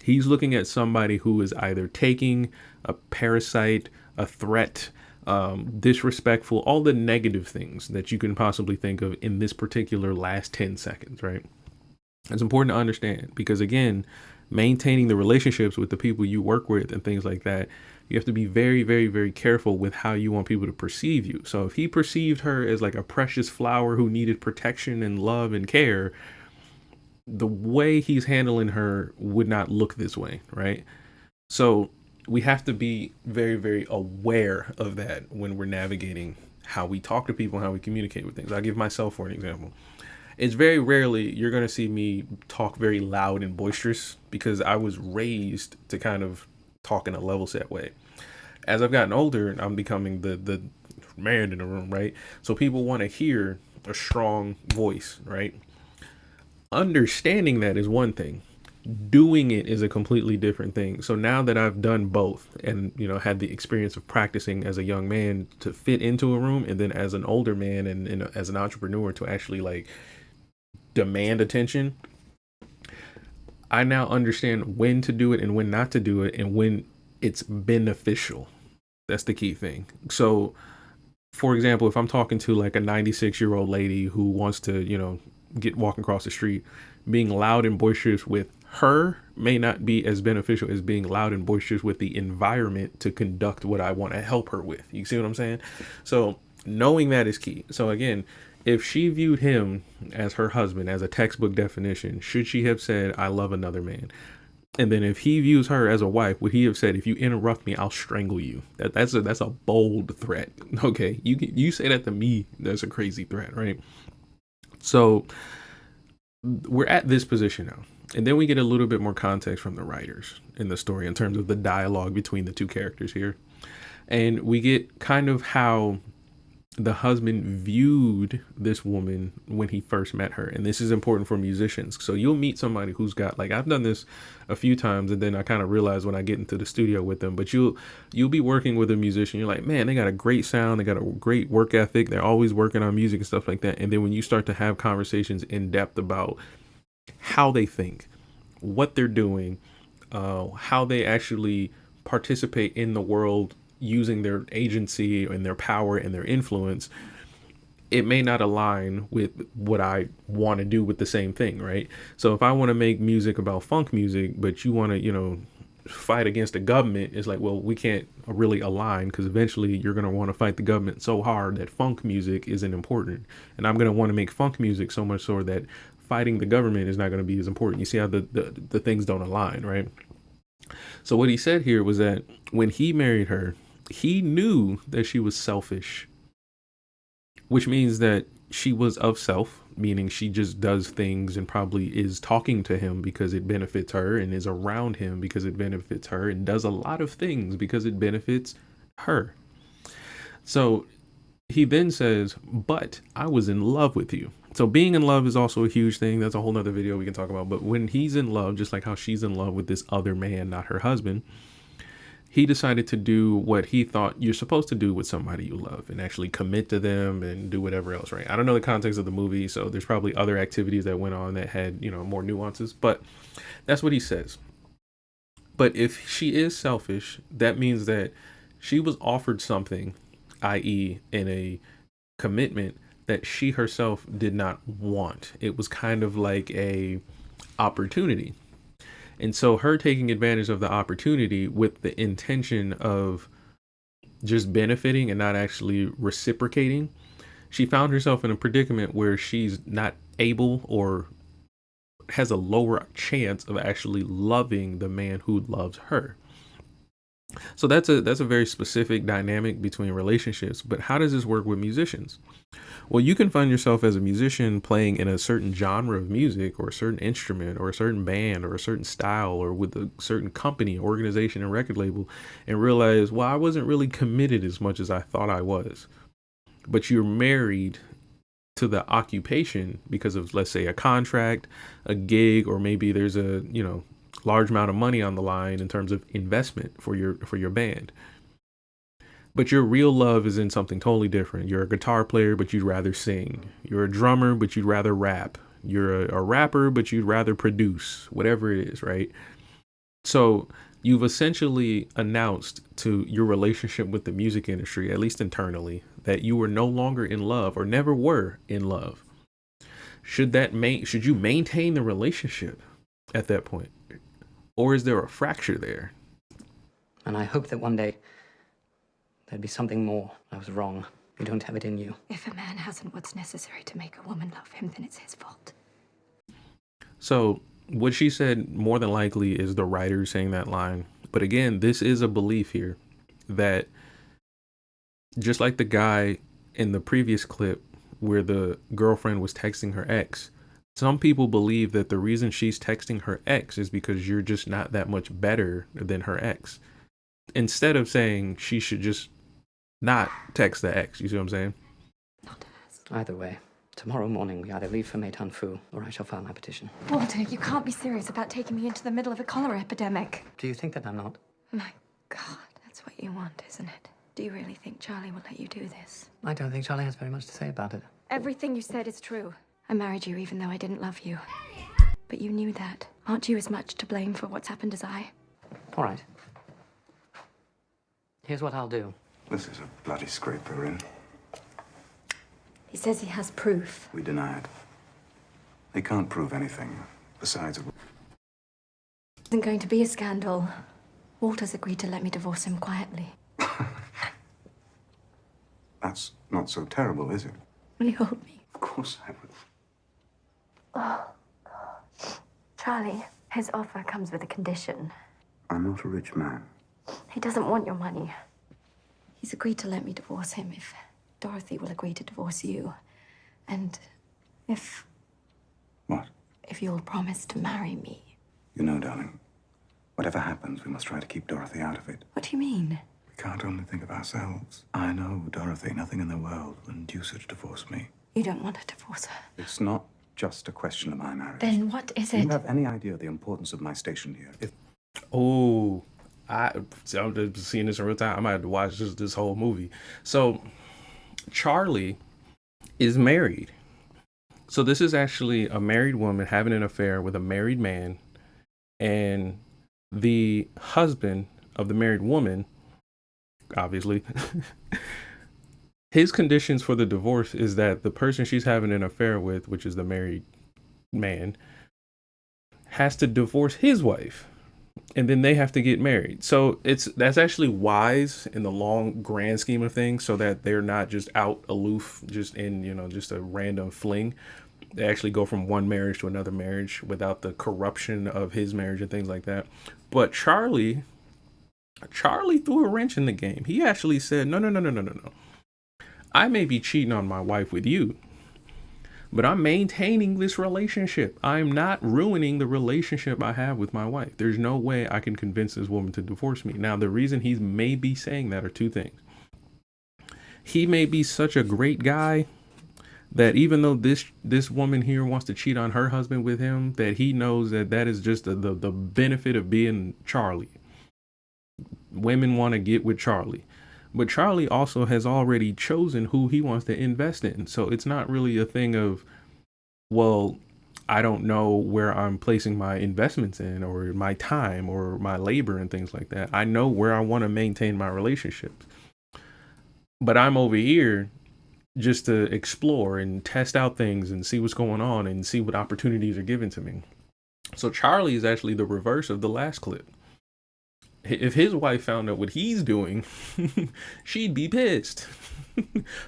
He's looking at somebody who is either taking a parasite, a threat, disrespectful, all the negative things that you can possibly think of in this particular last 10 seconds, right? It's important to understand because, again, maintaining the relationships with the people you work with and things like that, you have to be very, very, very careful with how you want people to perceive you. So if he perceived her as like a precious flower who needed protection and love and care, the way he's handling her would not look this way, right? So we have to be very, very aware of that when we're navigating how we talk to people, how we communicate with things. I'll give myself for an example. It's very rarely you're going to see me talk very loud and boisterous because I was raised to kind of talk in a level set way. As I've gotten older, I'm becoming the man in the room, right? So people want to hear a strong voice, right? Understanding that is one thing. Doing it is a completely different thing. So now that I've done both and, you know, had the experience of practicing as a young man to fit into a room, and then as an older man and as an entrepreneur to actually like demand attention, I now understand when to do it and when not to do it and when it's beneficial. That's the key thing. So, for example, if I'm talking to like a 96-year-old lady who wants to, you know, walking across the street, being loud and boisterous with her may not be as beneficial as being loud and boisterous with the environment to conduct what I want to help her with. You see what I'm saying? So knowing that is key. So again, if she viewed him as her husband, as a textbook definition, should she have said, I love another man? And then if he views her as a wife, would he have said, if you interrupt me, I'll strangle you? That's a bold threat. Okay, you say that to me, that's a crazy threat, right? So we're at this position now. And then we get a little bit more context from the writers in the story in terms of the dialogue between the two characters here. And we get kind of how the husband viewed this woman when he first met her. And this is important for musicians. So you'll meet somebody who's got, like, I've done this a few times, and then I kind of realize when I get into the studio with them, but you'll be working with a musician. You're like, man, they got a great sound. They got a great work ethic. They're always working on music and stuff like that. And then when you start to have conversations in depth about how they think, what they're doing, how they actually participate in the world using their agency and their power and their influence, it may not align with what I want to do with the same thing, right? So if I want to make music about funk music, but you want to, fight against the government, it's like, well, we can't really align, because eventually you're going to want to fight the government so hard that funk music isn't important. And I'm going to want to make funk music so much so that fighting the government is not going to be as important. You see how the things don't align, right? So what he said here was that when he married her, he knew that she was selfish, which means that she was of self, meaning she just does things and probably is talking to him because it benefits her, and is around him because it benefits her, and does a lot of things because it benefits her. So he then says, but I was in love with you. So being in love is also a huge thing. That's a whole nother video we can talk about. But when he's in love, just like how she's in love with this other man, not her husband, he decided to do what he thought you're supposed to do with somebody you love, and actually commit to them and do whatever else, right? I don't know the context of the movie, so there's probably other activities that went on that had, more nuances, but that's what he says. But if she is selfish, that means that she was offered something, i.e. in a commitment, that she herself did not want. It was kind of like a opportunity. And so her taking advantage of the opportunity with the intention of just benefiting and not actually reciprocating, she found herself in a predicament where she's not able, or has a lower chance of actually loving the man who loves her. So that's a very specific dynamic between relationships. But how does this work with musicians? Well, you can find yourself as a musician playing in a certain genre of music, or a certain instrument, or a certain band, or a certain style, or with a certain company, organization, and record label, and realize, well, I wasn't really committed as much as I thought I was. But you're married to the occupation because of, let's say, a contract, a gig, or maybe there's a, large amount of money on the line in terms of investment for your band. But your real love is in something totally different. You're a guitar player, but you'd rather sing. You're a drummer, but you'd rather rap. You're a rapper, but you'd rather produce, whatever it is, right? So you've essentially announced to your relationship with the music industry, at least internally, that you were no longer in love, or never were in love. Should you maintain the relationship at that point? Or is there a fracture there? And I hope that one day there'd be something more. I was wrong. You don't have it in you. If a man hasn't what's necessary to make a woman love him, then it's his fault. So what she said more than likely is the writer saying that line. But again, this is a belief here that, just like the guy in the previous clip where the girlfriend was texting her ex, some people believe that the reason she's texting her ex is because you're just not that much better than her ex. Instead of saying she should just not text the ex. You see what I'm saying? Not hers. Either way, tomorrow morning we either leave for Meitan Fu, or I shall file my petition. Walter, you can't be serious about taking me into the middle of a cholera epidemic. Do you think that I'm not? My God, that's what you want, isn't it? Do you really think Charlie will let you do this? I don't think Charlie has very much to say about it. Everything you said is true. I married you even though I didn't love you. But you knew that. Aren't you as much to blame for what's happened as I? All right. Here's what I'll do. This is a bloody scrape we're in. He says he has proof. We deny it. They can't prove anything. Besides, Isn't going to be a scandal. Walter's agreed to let me divorce him quietly. that's not so terrible, is it? Will you hold me? Of course I will. Oh, God. Charlie, his offer comes with a condition. I'm not a rich man. He doesn't want your money. He's agreed to let me divorce him if Dorothy will agree to divorce you. And if... What? If you'll promise to marry me. You know, darling, whatever happens, we must try to keep Dorothy out of it. What do you mean? can't only think of ourselves. I know, Dorothy, nothing in the world will induce her to divorce me. You don't want to divorce her. It's not just a question of my marriage. Then what is Do you it? have any idea of the importance of my station here? If Oh, I'm just seeing this in real time. I might have to watch this whole movie. So Charlie is married. So this is actually a married woman having an affair with a married man, and the husband of the married woman, obviously, his conditions for the divorce is that the person she's having an affair with, which is the married man, has to divorce his wife, and then they have to get married. So that's actually wise in the long grand scheme of things, so that they're not just out aloof, just in, just a random fling. They actually go from one marriage to another marriage without the corruption of his marriage and things like that. But Charlie threw a wrench in the game. He actually said, no. I may be cheating on my wife with you, but I'm maintaining this relationship. I'm not ruining the relationship I have with my wife. There's no way I can convince this woman to divorce me. Now, the reason he's maybe saying that are two things. He may be such a great guy that even though this woman here wants to cheat on her husband with him, that he knows that is just the benefit of being Charlie. Women want to get with Charlie. But Charlie also has already chosen who he wants to invest in. So it's not really a thing of, well, I don't know where I'm placing my investments in, or my time, or my labor and things like that. I know where I want to maintain my relationships. But I'm over here just to explore and test out things and see what's going on and see what opportunities are given to me. So Charlie is actually the reverse of the last clip. If his wife found out what he's doing, she'd be pissed.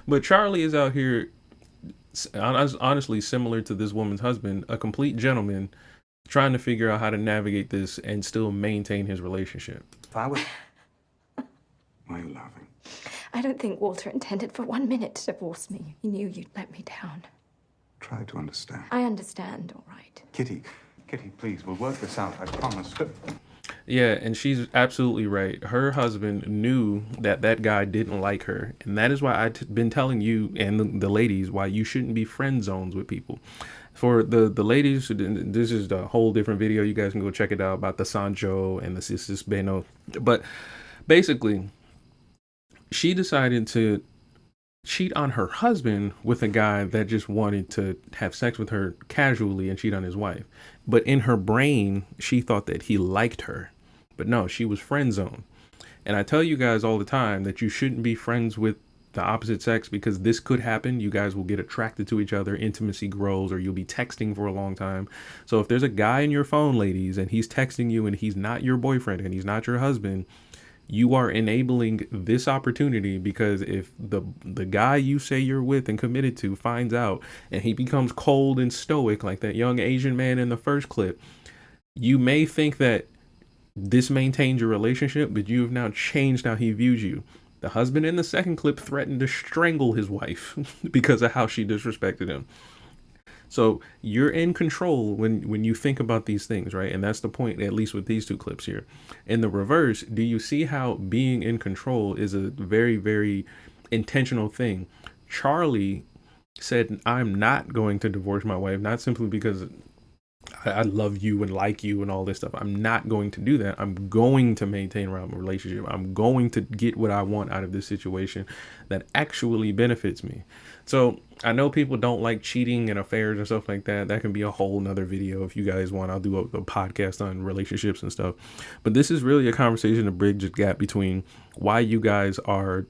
But Charlie is out here, honestly, similar to this woman's husband, a complete gentleman, trying to figure out how to navigate this and still maintain his relationship. If I were... Why are you laughing? I don't think Walter intended for 1 minute to divorce me. He knew you'd let me down. Try to understand. I understand, all right. Kitty, please, we'll work this out, I promise. Yeah, and she's absolutely right. Her husband knew that guy didn't like her. And that is why I've been telling you and the ladies why you shouldn't be friend zones with people. For the ladies, this is a whole different video. You guys can go check it out about the Sancho and the Sisis Beno. But basically, she decided to cheat on her husband with a guy that just wanted to have sex with her casually and cheat on his wife. But in her brain, she thought that he liked her. But no, she was friend zoned. And I tell you guys all the time that you shouldn't be friends with the opposite sex, because this could happen. You guys will get attracted to each other, intimacy grows, or you'll be texting for a long time. So if there's a guy in your phone, ladies, and he's texting you and he's not your boyfriend and he's not your husband, you are enabling this opportunity, because if the guy you say you're with and committed to finds out and he becomes cold and stoic like that young Asian man in the first clip, you may think that this maintains your relationship, but you have now changed how he views you. The husband in the second clip threatened to strangle his wife because of how she disrespected him. So you're in control when you think about these things, right? And that's the point, at least with these two clips here. In the reverse, do you see how being in control is a very, very intentional thing? Charlie said, I'm not going to divorce my wife, not simply because I love you and like you and all this stuff. I'm not going to do that. I'm going to maintain a relationship. I'm going to get what I want out of this situation that actually benefits me. So I know people don't like cheating and affairs and stuff like that. That can be a whole nother video if you guys want. I'll do a podcast on relationships and stuff. But this is really a conversation to bridge the gap between why you guys are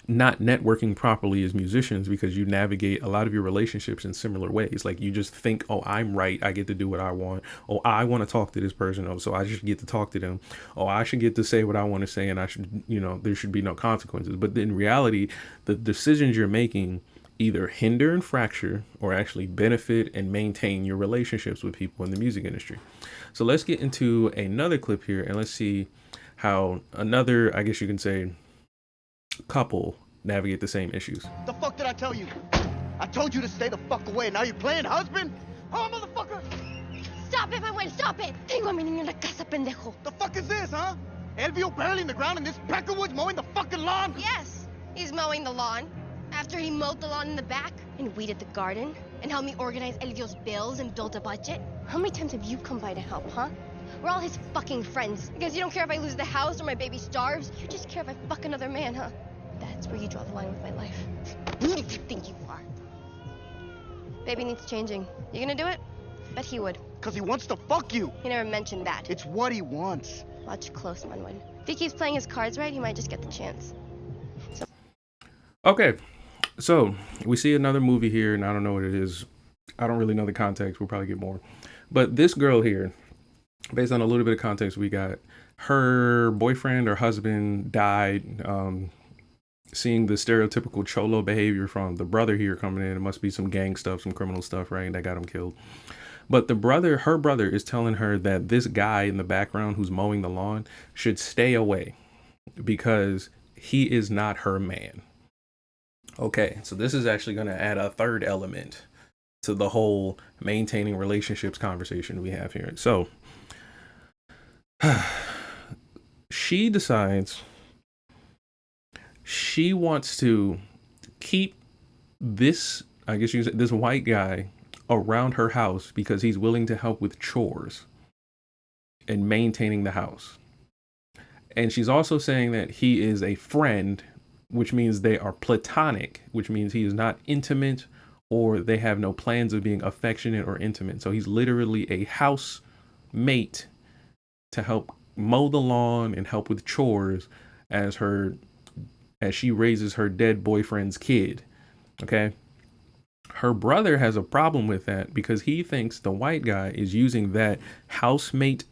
not networking properly as musicians, because you navigate a lot of your relationships in similar ways. Like you just think, oh, I'm right, I get to do what I want. Oh, I want to talk to this person, oh, so I just get to talk to them. Oh, I should get to say what I want to say, and I should, there should be no consequences. But in reality, the decisions you're making either hinder and fracture or actually benefit and maintain your relationships with people in the music industry. So let's get into another clip here, and let's see how another, I guess you can say, couple navigate the same issues. The fuck did I tell you? I told you to stay the fuck away. Now you're playing husband? Oh, motherfucker! Stop it, Manuel, stop it! Tengo a mi niño en la casa, pendejo. The fuck is this, huh? El Elvio barely in the ground and this Peckerwood's mowing the fucking lawn? Yes, he's mowing the lawn. After he mowed the lawn in the back and weeded the garden and helped me organize Elvio's bills and build a budget. How many times have you come by to help, huh? We're all his fucking friends. Because you don't care if I lose the house or my baby starves. You just care if I fuck another man, huh? That's where you draw the line with my life. Who do you think you are? Baby needs changing. You gonna do it? Bet he would. Because he wants to fuck you. He never mentioned that. It's what he wants. Watch close, Manwin. If he keeps playing his cards right, he might just get the chance. Okay, so we see another movie here, and I don't know what it is. I don't really know the context. We'll probably get more. But this girl here, based on a little bit of context we got, her boyfriend or husband died. Seeing the stereotypical cholo behavior from the brother here coming in. It must be some gang stuff, some criminal stuff, right? That got him killed. But the brother, her brother, is telling her that this guy in the background who's mowing the lawn should stay away because he is not her man. Okay, so this is actually going to add a third element to the whole maintaining relationships conversation we have here. So she decides she wants to keep this, I guess you could say, this white guy around her house because he's willing to help with chores and maintaining the house. And she's also saying that he is a friend, which means they are platonic, which means he is not intimate or they have no plans of being affectionate or intimate. So he's literally a house mate to help mow the lawn and help with chores as she raises her dead boyfriend's kid. Okay. Her brother has a problem with that because he thinks the white guy is using that housemate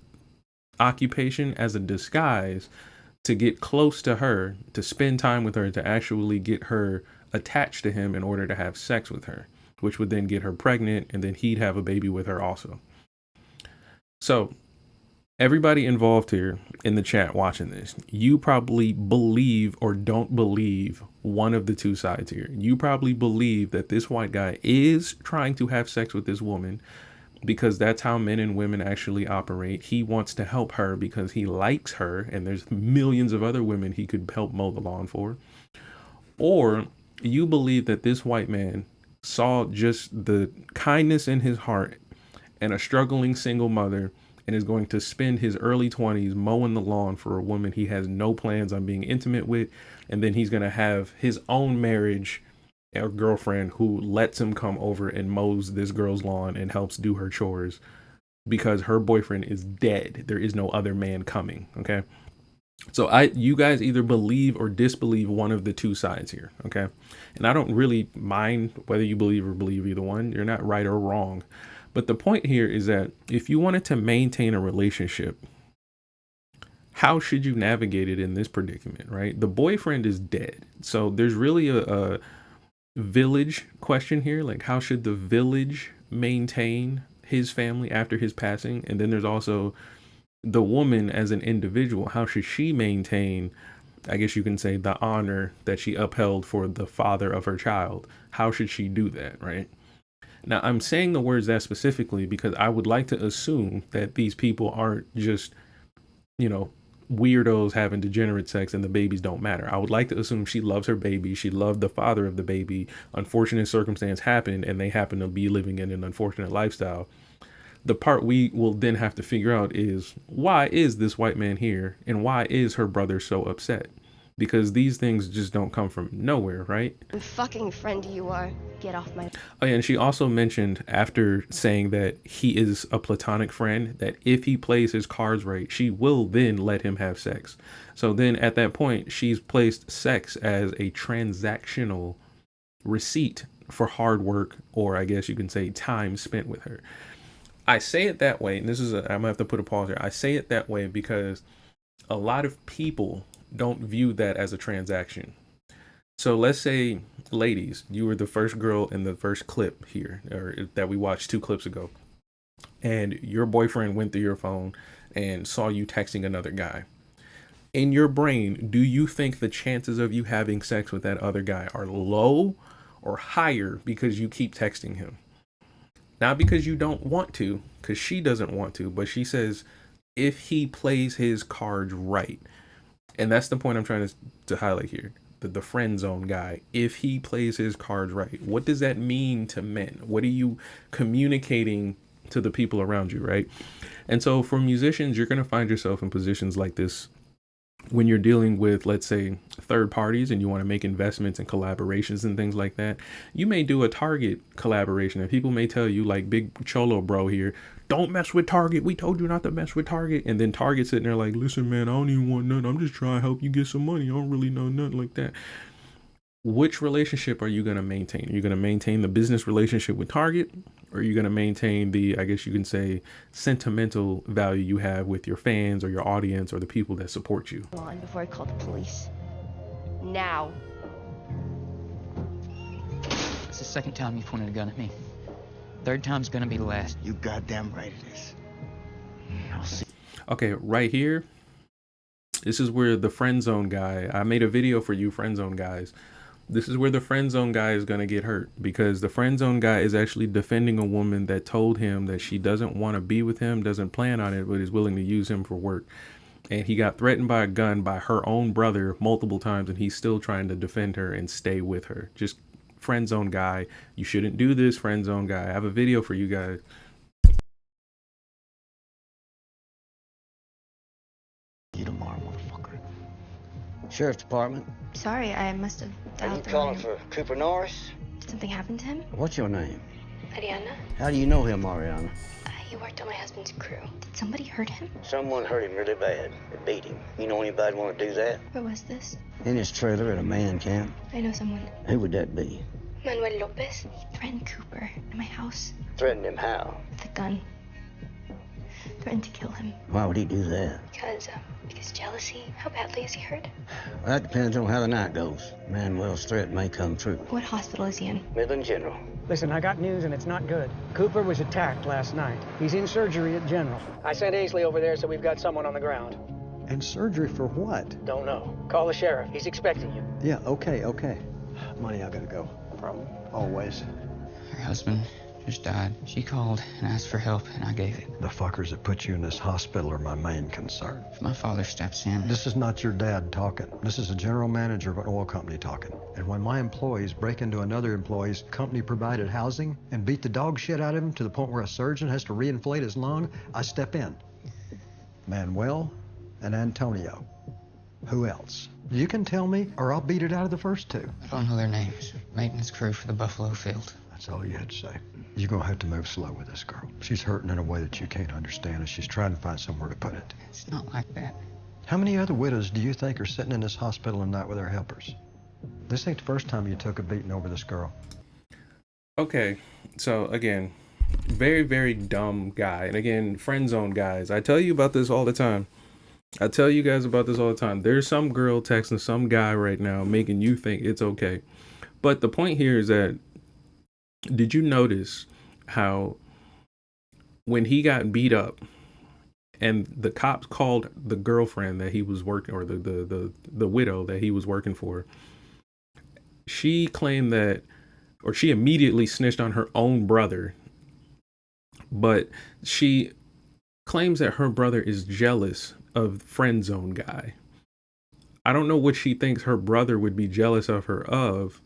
occupation as a disguise to get close to her, to spend time with her, to actually get her attached to him in order to have sex with her, which would then get her pregnant, and then he'd have a baby with her also. So everybody involved here in the chat watching this, you probably believe or don't believe one of the two sides here. You probably believe that this white guy is trying to have sex with this woman because that's how men and women actually operate. He wants to help her because he likes her, and there's millions of other women he could help mow the lawn for. Or you believe that this white man saw just the kindness in his heart and a struggling single mother and is going to spend his early 20s mowing the lawn for a woman he has no plans on being intimate with, and then he's going to have his own marriage or girlfriend who lets him come over and mows this girl's lawn and helps do her chores because her boyfriend is dead. There is no other man coming. Okay. So you guys either believe or disbelieve one of the two sides here. Okay. And I don't really mind whether you believe or believe either one. You're not right or wrong. But the point here is that if you wanted to maintain a relationship, how should you navigate it in this predicament, right? The boyfriend is dead. So there's really a village question here. Like, how should the village maintain his family after his passing? And then there's also the woman as an individual. How should she maintain, I guess you can say, the honor that she upheld for the father of her child? How should she do that, right? Now, I'm saying the words that specifically because I would like to assume that these people aren't just, weirdos having degenerate sex and the babies don't matter. I would like to assume she loves her baby. She loved the father of the baby. Unfortunate circumstance happened and they happen to be living in an unfortunate lifestyle. The part we will then have to figure out is, why is this white man here and why is her brother so upset? Because these things just don't come from nowhere, right? I'm fucking friend you are. Get off my... Oh yeah, and she also mentioned, after saying that he is a platonic friend, that if he plays his cards right, she will then let him have sex. So then at that point, she's placed sex as a transactional receipt for hard work, or I guess you can say time spent with her. I say it that way, and I'm gonna have to put a pause here. I say it that way because a lot of people don't view that as a transaction. So let's say, ladies, you were the first girl in the first clip here, or that we watched 2 clips ago, and your boyfriend went through your phone and saw you texting another guy. In your brain, do you think the chances of you having sex with that other guy are low or higher because you keep texting him? Not because you don't want to, because she doesn't want to, but she says if he plays his cards right. And that's the point I'm trying to highlight here. The friend zone guy, if he plays his cards right, what does that mean to men? What are you communicating to the people around you, right? And so for musicians, you're going to find yourself in positions like this when you're dealing with, let's say, third parties and you want to make investments and collaborations and things like that. You may do a Target collaboration and people may tell you, like Big Cholo Bro here, don't mess with Target. We told you not to mess with Target. And then Target sitting there like, listen, man, I don't even want nothing. I'm just trying to help you get some money. I don't really know nothing like that. Which relationship are you going to maintain? Are you going to maintain the business relationship with Target? Or are you going to maintain the, I guess you can say, sentimental value you have with your fans or your audience or the people that support you? On before I call the police. Now. It's the second time you pointed a gun at me. Third time's gonna be the last. You goddamn right it is. I'll see. Okay, right here. This is where the friend zone guy, I made a video for you friend zone guys. This is where the friend zone guy is going to get hurt, because the friend zone guy is actually defending a woman that told him that she doesn't want to be with him, doesn't plan on it, but is willing to use him for work. And he got threatened by a gun by her own brother multiple times, and he's still trying to defend her and stay with her. Just friend zone guy. You shouldn't do this, friend zone guy. I have a video for you guys. You tomorrow, motherfucker. Sheriff's Department. Sorry, I must have Are dialed you the calling wrong- for Cooper Norris? Did something happen to him? What's your name? Ariana? How do you know him, Ariana? He worked on my husband's crew. Did somebody hurt him? Someone hurt him really bad. They beat him. You know anybody want to do that? Where was this? In his trailer at a man camp. I know someone. Who would that be? Manuel Lopez. He threatened Cooper at my house Threatened him how? with a gun. Threatened to kill him. Why would he do that? Because jealousy. How badly is he hurt? Well, that depends on how the night goes. Manuel's threat may come true. What hospital is he in? Midland General. Listen, I got news and it's not good. Cooper was attacked last night. He's in surgery at General. I sent Aisley over there, so we've got someone on the ground. And surgery for what? Don't know. Call the sheriff. He's expecting you. Yeah, okay. Money, I gotta go. Problem. Always. Her husband just died. She called and asked for help, and I gave it. The fuckers that put you in this hospital are my main concern. If my father steps in... This is not your dad talking. This is a general manager of an oil company talking. And when my employees break into another employee's company-provided housing and beat the dog shit out of him to the point where a surgeon has to reinflate his lung, I step in. Manuel and Antonio. Who else? You can tell me, or I'll beat it out of the first two. I don't know their names. Maintenance crew for the Buffalo Field. That's all you had to say. You're gonna have to move slow with this girl. She's hurting in a way that you can't understand, and she's trying to find somewhere to put it. It's not like that. How many other widows do you think are sitting in this hospital and not with their helpers? This ain't the first time you took a beating over this girl. Okay, so again, very, very dumb guy. And again, friend zone guys. I tell you about this all the time. I tell you guys about this all the time. There's some girl texting some guy right now making you think it's okay. But the point here is that, did you notice how when he got beat up and the cops called the girlfriend that he was working, or the widow that he was working for, she claimed that, or she immediately snitched on her own brother, but she claims that her brother is jealous of friend zone guy. I don't know what she thinks her brother would be jealous of her of,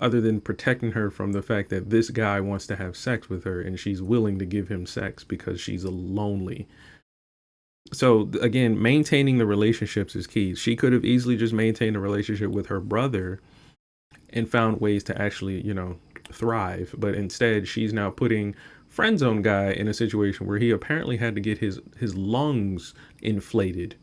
other than protecting her from the fact that this guy wants to have sex with her and she's willing to give him sex because she's lonely. So again, maintaining the relationships is key. She could have easily just maintained a relationship with her brother and found ways to actually, thrive. But instead, she's now putting friend zone guy in a situation where he apparently had to get his lungs inflated.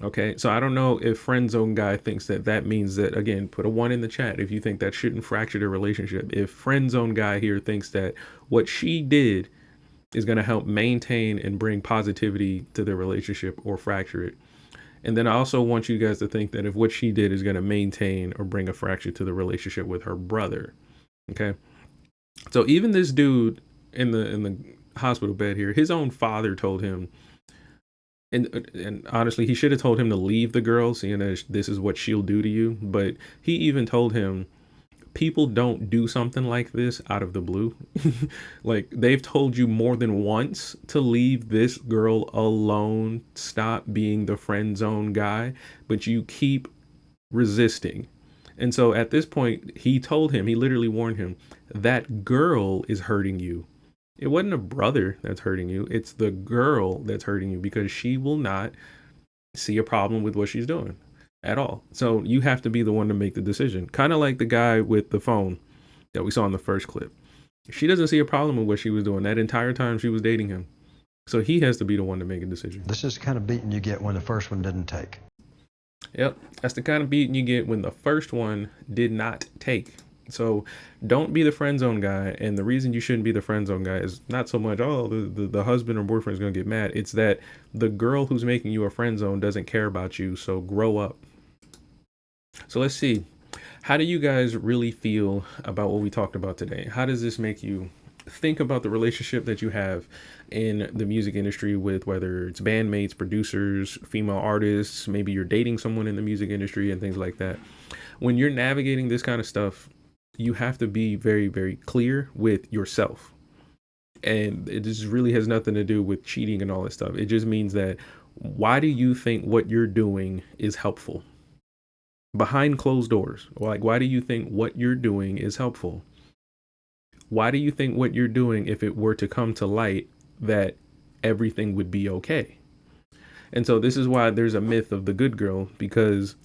Okay, so I don't know if friend zone guy thinks that means that, again, put a 1 in the chat if you think that shouldn't fracture the relationship. If friend zone guy here thinks that what she did is going to help maintain and bring positivity to the relationship or fracture it. And then I also want you guys to think that if what she did is going to maintain or bring a fracture to the relationship with her brother. Okay, so even this dude in the hospital bed here, his own father told him, and honestly, he should have told him to leave the girl, seeing as this is what she'll do to you. But he even told him, people don't do something like this out of the blue. Like, they've told you more than once to leave this girl alone, stop being the friend zone guy, but you keep resisting. And so at this point, he literally warned him, that girl is hurting you. It wasn't a brother that's hurting you. It's the girl that's hurting you, because she will not see a problem with what she's doing at all. So you have to be the one to make the decision. Kind of like the guy with the phone that we saw in the first clip. She doesn't see a problem with what she was doing that entire time she was dating him. So he has to be the one to make a decision. This is the kind of beating you get when the first one didn't take. Yep, that's the kind of beating you get when the first one did not take. So don't be the friend zone guy. And the reason you shouldn't be the friend zone guy is not so much, oh, the husband or boyfriend is going to get mad. It's that the girl who's making you a friend zone doesn't care about you. So grow up. So let's see. How do you guys really feel about what we talked about today? How does this make you think about the relationship that you have in the music industry with, whether it's bandmates, producers, female artists, maybe you're dating someone in the music industry and things like that? When you're navigating this kind of stuff, you have to be very, very clear with yourself. And it just really has nothing to do with cheating and all that stuff. It just means that, why do you think what you're doing is helpful? Behind closed doors. Like, why do you think what you're doing is helpful? Why do you think what you're doing, if it were to come to light, that everything would be okay? And so this is why there's a myth of the good girl, because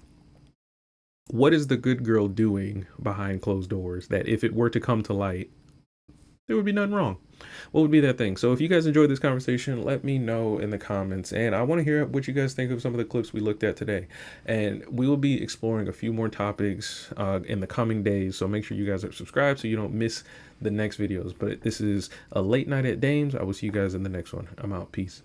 what is the good girl doing behind closed doors that if it were to come to light, there would be nothing wrong? What would be that thing? So if you guys enjoyed this conversation, let me know in the comments. And I want to hear what you guys think of some of the clips we looked at today. And we will be exploring a few more topics in the coming days. So make sure you guys are subscribed so you don't miss the next videos. But this is a late night at Dames. I will see you guys in the next one. I'm out. Peace.